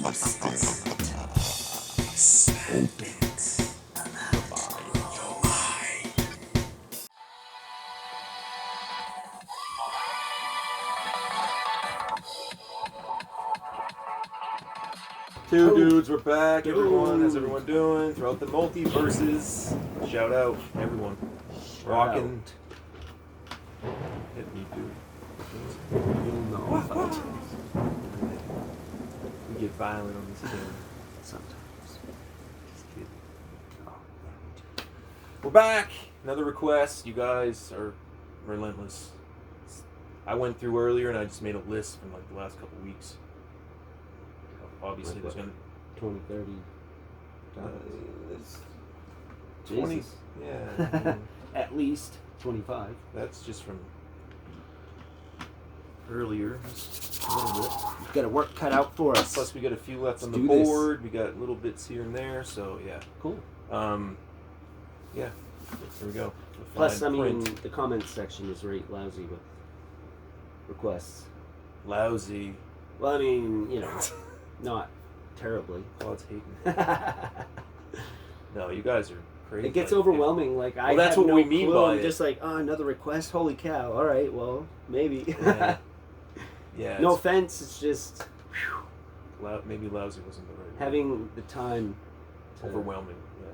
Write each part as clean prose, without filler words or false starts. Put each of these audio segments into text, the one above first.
Two dudes, we're back. Everyone, how's everyone doing? Throughout the multiverses, shout out everyone. Rocking. Hit me, dude. We get violent on this game sometimes. Just kidding. We're back. Another request. You guys are relentless. I went through earlier and I just made a list from like the last couple weeks. Obviously, there's going to 20, 30. 20. Yeah. At least 25. That's just from earlier. Just a little bit. We've got a work cut out for us. Plus, we got a few left on the board. We got little bits here and there. So yeah. Cool. Yeah. There we go. Plus, I mean, the comments section is right lousy with requests. Lousy. Well, I mean, you know. Not terribly. Claude's hating. No, you guys are crazy. It gets overwhelming. Like well, that's what we mean by it. Just like, oh, another request. Holy cow! All right, well, maybe. Yeah. Yeah. No offense. It's just. Maybe lousy wasn't the right word. Having the time. Overwhelming. Yeah.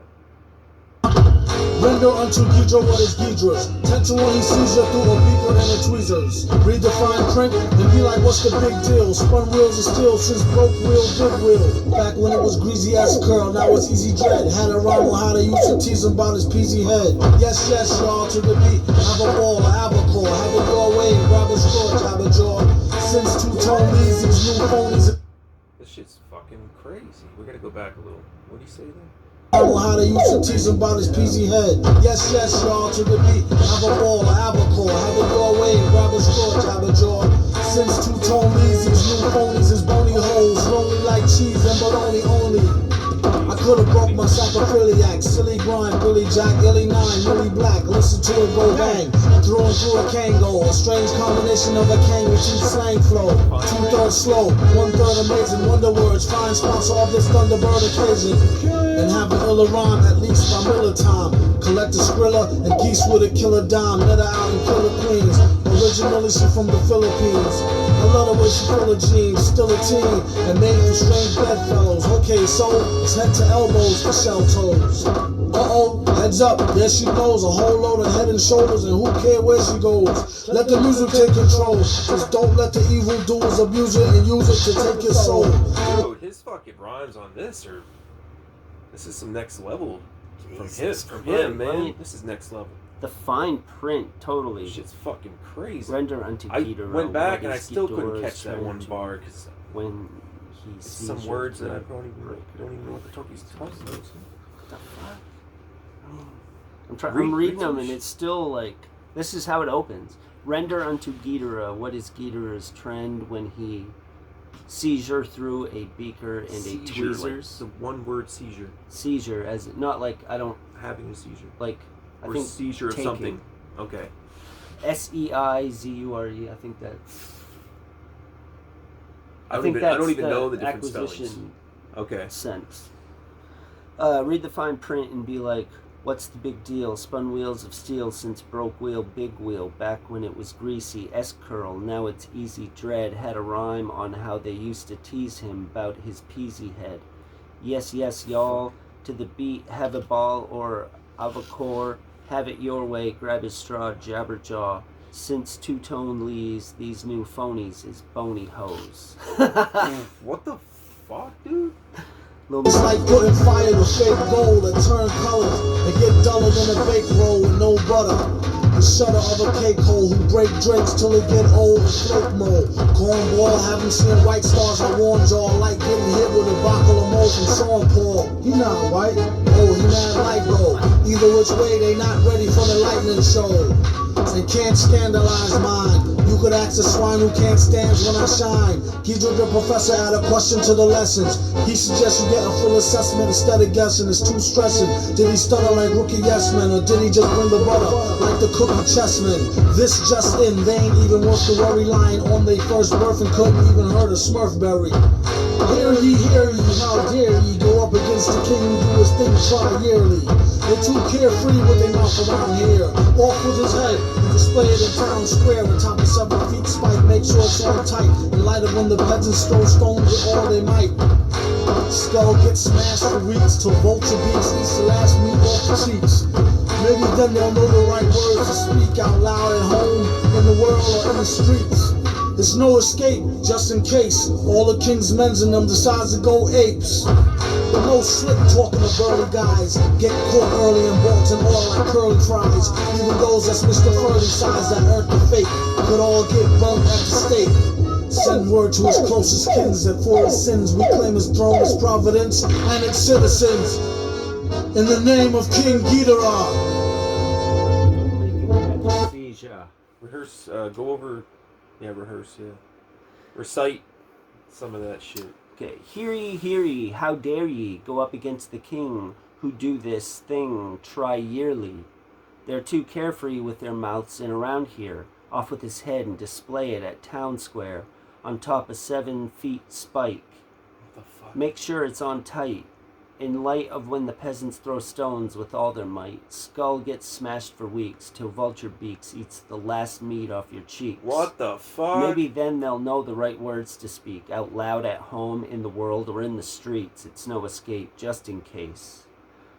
Render unto Geedorah what is Geedorah's. 10 to 1 he sees you through a beaker and a tweezers. Read the fine print and be like, what's the big deal? Spun wheels of steel since broke wheel, big wheel. Back when it was greasy as curl, now it's easy dread. Had a rhyme on how they used to tease him about his peasy head. Yes, yes, y'all, to the beat. Have a ball, a albacore. Have it your way, grab a straw, jab a jaw. Since two-tone leaves, these new phonies. This shit's fucking crazy. We're gonna go back a little. What do you say there? How they used to tease him about his peasy head. Yes, yes, y'all, to the beat. Have a ball, a albacore. Have it your way, grab a straw, jab a jaw. Since two-tone leaves, these new phonies is bony holes. Lonely like cheese and bologna only. I could've broke my sacrophiliac. Silly grind, Billy Jack, Illy 9, Millie Black. Listen to it go bang. Throwing through a Kango. A strange combination of a Kang with cheap slang flow. 2/3 slow, 1/3 amazing. Wonder words, fine sponsor of this Thunderbird occasion. And have an iller rhyme, at least by Miller time. Collect a Skrilla and geese with a killer dime. Met her out in Killer Queens. Originally she from the Philippines. I love the way she full of jeans, still a teen, and made for strange bedfellows. Okay, so it's head to elbows for shell toes. Uh-oh, heads up, there she goes. A whole load of head and shoulders, and who cares where she goes? Let the music take control. Just don't let the evil doers abuse it and use it to take your soul. Dude, his fucking rhymes on this are... This is some next level from him, man. This is next level. The fine print, totally. This shit's fucking crazy. Render unto Geedorah. I went back and I still couldn't catch that one bar because when he sees some words that I don't even know what the fuck he's talking about. What the fuck? I'm reading them and it's still like, this is how it opens. Render unto Geedorah what is Geedorah's trend when he seizure through a beaker and a tweezers. Like the one word seizure. Seizure, as not like I don't having a seizure. Like or I think seizure taking. of something. Okay. SEIZURE. I think that's. I don't even know the different spellings. Okay. Sense. Read the fine print and be like, what's the big deal? Spun wheels of steel since broke wheel, big wheel. Back when it was greasy, S-curl. Now it's easy dread. Had a rhyme on how they used to tease him about his peasy head. Yes, yes, y'all. To the beat, have a ball or avacore. Have it your way. Grab a straw, jabber jaw. Since two-tone leaves, these new phonies is bony hoes. What the fuck, dude? It's like putting fire to fake gold that turn colors and get duller than a baked roll with no butter. The shutter of a cake hole who break drinks till it get old and flake mold. Cornball, haven't seen white stars on warm jaw like getting hit with a bottle of mold from Sean Paul. He not white, oh he not light though. Either which way they not ready for the lightning show. They can't scandalize mine. You could ask a swine who can't stand when I shine. Geedorah the professor add a question to the lessons. He suggests you get a full assessment instead of guessing. It's too stressing. Did he stutter like rookie yes men, or did he just bring the butter like the cookie chessman? This just in, they ain't even worth the worry, lying on they first birth and couldn't even hurt a Smurfberry. Hear ye, how dare ye go up against the king who do his thing tri-yearly. They're too carefree with their mouth around here. Off with his head and display it in town square on top of 7 feet spike. Make sure it's on tight and light up when the peasants throw stones with all they might. Skull gets smashed for weeks till vulture beats eats the last meat off the cheeks. Maybe then they'll know the right words to speak out loud at home, in the world, or in the streets. There's no escape, just in case all the king's men's in them decides to go apes. But no slick talking to burly guys get caught early and brought to all like curly fries. Even those that's Mr. Furley size that earth the fake could all get burnt at the stake. Send word to his closest kins that for his sins we claim his throne, his providence, and its citizens. In the name of King Geedorah. Rehearse, go over, rehearse, recite some of that shit. Okay, hear ye, how dare ye go up against the king who do this thing tri-yearly. They're too carefree with their mouths and around here, off with his head and display it at town square on top of 7 feet spike. What the fuck? Make sure it's on tight. In light of when the peasants throw stones with all their might, skull gets smashed for weeks till vulture beaks eats the last meat off your cheeks. What the fuck? Maybe then they'll know the right words to speak out loud at home, in the world, or in the streets. It's no escape, just in case.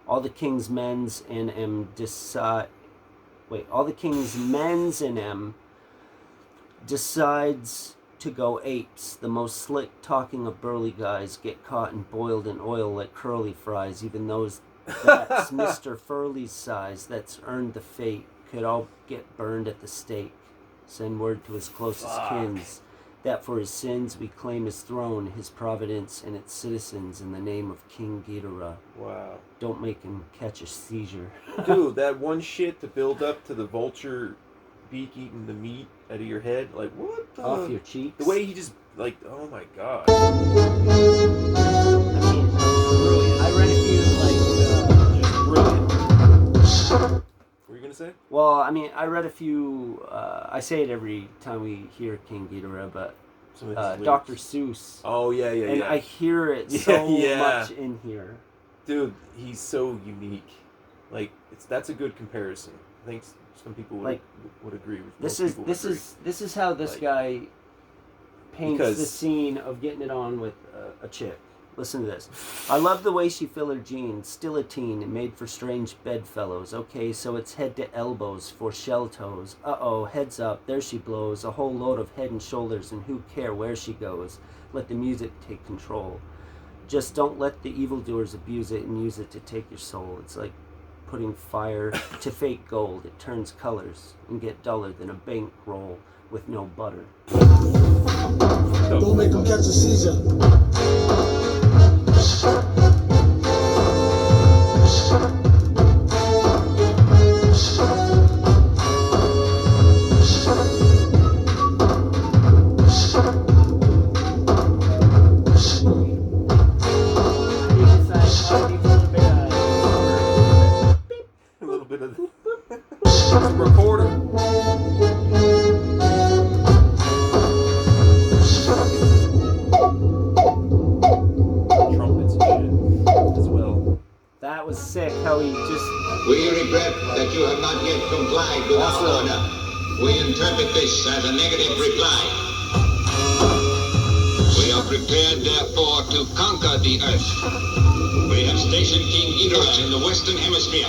All the king's men's in em all the king's men's in em decides to go apes. The most slick talking of burly guys get caught and boiled in oil like curly fries. Even those that's Mr. Furley's size that's earned the fate could all get burned at the stake. Send word to his closest kins that for his sins we claim his throne, his providence, and its citizens in the name of King Geedorah. Wow. Don't make him catch a seizure. Dude, that one shit to build up to the vulture beak eating the meat out of your head, like what the... Off your cheeks? The way he just, like, oh my god. I mean, brilliant. I read a few, just brilliant. What were you gonna say? well, I mean, I read a few, I say it every time we hear King Geedorah, but Some of his lyrics. Dr. Seuss. Oh, yeah. And I hear it so much in here. Dude, he's so unique. Like, that's a good comparison. I think some people would agree with This is how this guy paints the scene of getting it on with a chick. Listen to this. I love the way she fill her jeans, still a teen, and made for strange bedfellows. Okay, so it's head to elbows for shell toes. Uh-oh, heads up, there she blows. A whole load of head and shoulders, and who care where she goes? Let the music take control. Just don't let the evildoers abuse it and use it to take your soul. It's like putting fire to fake gold. It turns colors and get duller than a bankroll with no butter. Don't make them catch a seizure. A little bit of the recorder. Trumpets and shit as well. That was sick how he just... We regret that you have not yet complied with our order. We interpret this as a negative reply. We are prepared, therefore, to conquer the earth. We have stationed King Geedorah in the Western Hemisphere.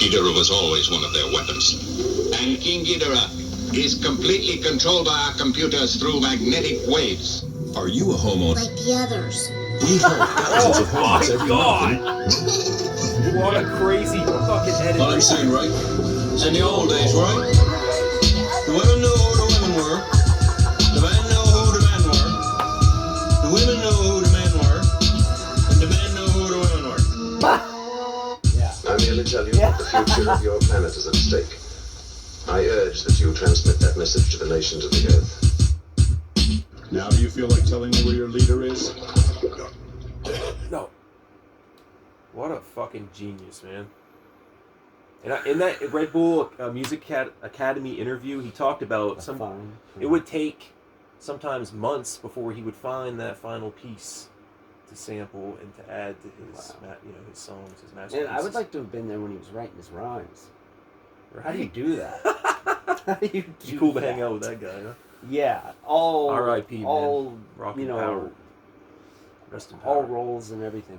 Geedorah was always one of their weapons. And King Geedorah is completely controlled by our computers through magnetic waves. Are you a homeowner? Like the others. We hold thousands of homes every month. What a crazy fucking edit. What I'm saying, right? In the old days, right? The women knew who the women were. The men knew who the men were. The women knew who the men were. And the men knew who the women were. I merely tell you that the future of your planet is at stake. I urge that you transmit that message to the nations of the earth. Now do you feel like telling me where your leader is? No. What a fucking genius, man. And in that Red Bull Music Academy interview, he talked about it would take sometimes months before he would find that final piece to sample and to add to his, his songs, his masterpieces. And I would like to have been there when he was writing his rhymes. Right? How do you do that? How do you do It's cool to that? hang out with that guy, huh? Yeah, all R.I.P. all man. Rock you and know, power. Rest in power. all roles and everything.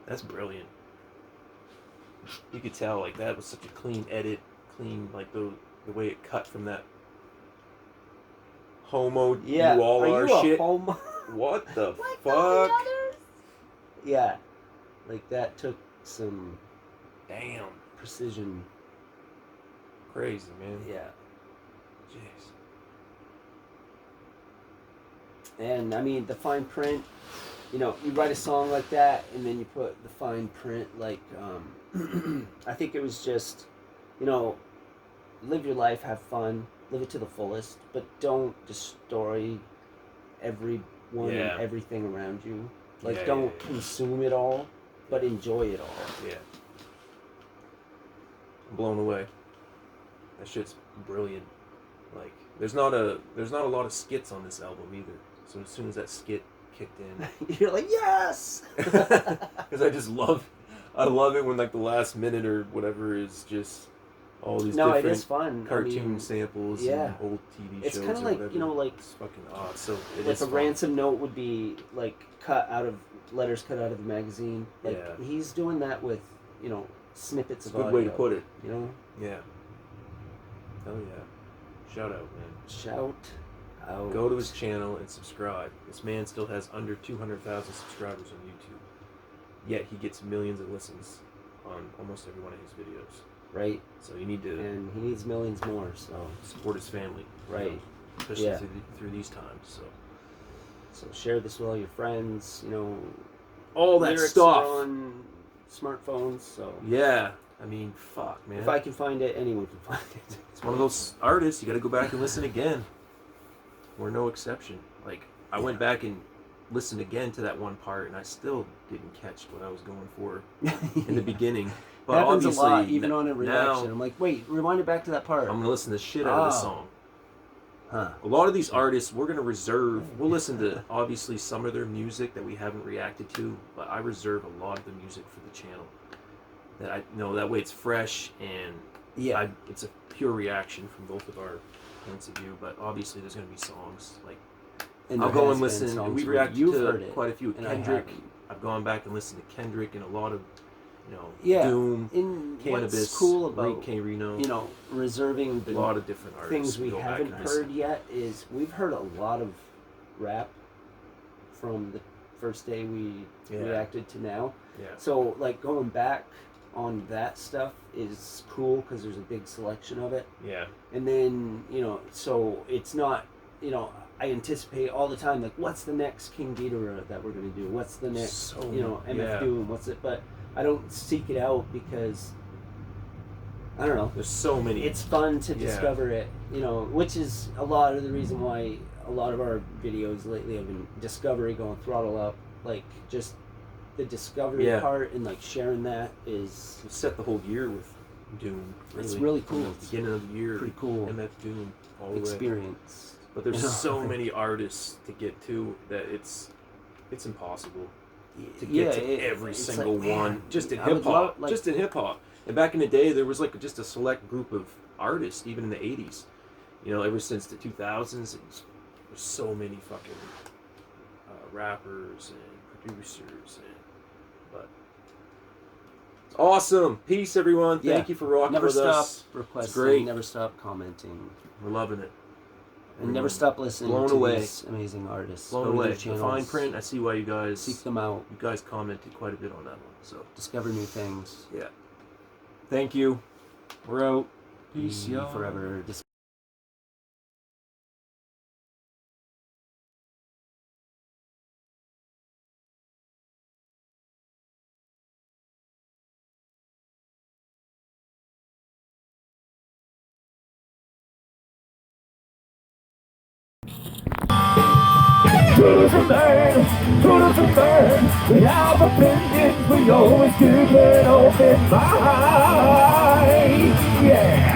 That's brilliant. You could tell like that was such a clean edit, like the way it cut from that homo you all are shit. Homo? What the fuck? Yeah, like that took some Damn. precision. Crazy, man. Yeah. Jeez. And I mean the fine print, you know, you write a song like that and then you put the fine print like I think it was just, you know, live your life, have fun, live it to the fullest, but don't destroy everyone and everything around you. Like don't consume it all, but enjoy it all. Yeah. I'm blown away. That shit's brilliant. Like there's not a lot of skits on this album either. So as soon as that skit kicked in, you're like, yes. Because I love it when like the last minute or whatever is just all these different it is fun. cartoon samples and old TV shows. It's kind of like whatever. you know, like it's fucking odd. So it like is a fun. ransom note would be like letters cut out of the magazine. Like he's doing that with snippets of Good audio. way to put it. You know. Yeah. Hell yeah. Shout out, man. Shout out. Go to his channel and subscribe. This man still has under 200,000 subscribers on YouTube. Yet he gets millions of listens on almost every one of his videos. Right. So you need to... And he needs millions more, so... Support his family. Right. Especially through these times, So share this with all your friends, all that lyrics stuff. Are on smartphones, so... Yeah. I mean, fuck, man. If I can find it, anyone can find it. It's one of those artists, you gotta go back and listen again. We're no exception. Like, I went back and listened again to that one part, and I still didn't catch what I was going for in the beginning. But happens obviously, a lot, even on a reaction. now, I'm like, wait, rewind it back to that part. I'm gonna listen to the shit out of this song. Huh. A lot of these artists, we're gonna reserve. We'll listen to obviously some of their music that we haven't reacted to, but I reserve a lot of the music for the channel. That I know that way it's fresh and it's a pure reaction from both of our points of view. But obviously, there's gonna be songs like And I'll there go has and been listen. songs We where reacted you've to heard it, quite a few. and I Kendrick. haven't. I've gone back and listened to Kendrick and a lot of, Doom, And Cannabis, what's cool about K. Reno, reserving a lot of different artists. things we go back haven't and listen. heard yet is we've heard a lot of rap from the first day we reacted to now. Yeah. So like going back on that stuff is cool because there's a big selection of it. Yeah. And then so it's not I anticipate all the time like what's the next King Geedorah that we're gonna do? What's the next MF Doom? What's it? But I don't seek it out because I don't know. There's so many. It's fun to discover it, which is a lot of the reason why a lot of our videos lately have been discovery, going throttle up, like just the discovery part and like sharing that is We set the whole year with Doom. It's really cool. From the beginning of the year, pretty cool MF Doom all the way. experience. But there's so many artists to get to that it's impossible to get to every single like, man, one. Just in I would hip hop, love, like- just in hip hop. And back in the day, there was like just a select group of artists, even in the '80s. Ever since the 2000s, there's so many fucking rappers and producers. But it's awesome. Peace, everyone. Thank you for rocking Never with stop us. requesting. It's great. Never stop commenting. We're loving it. And never stop listening Blown to away. these amazing artists. Blown Go to away. their The channels. fine print. I see why you guys Seek them out. You guys commented quite a bit on that one. So Discover new things. yeah. Thank you. We're out. Peace, Be y'all. forever. Truth is man, truth is man. We have opinions, we always keep an open mind. Yeah.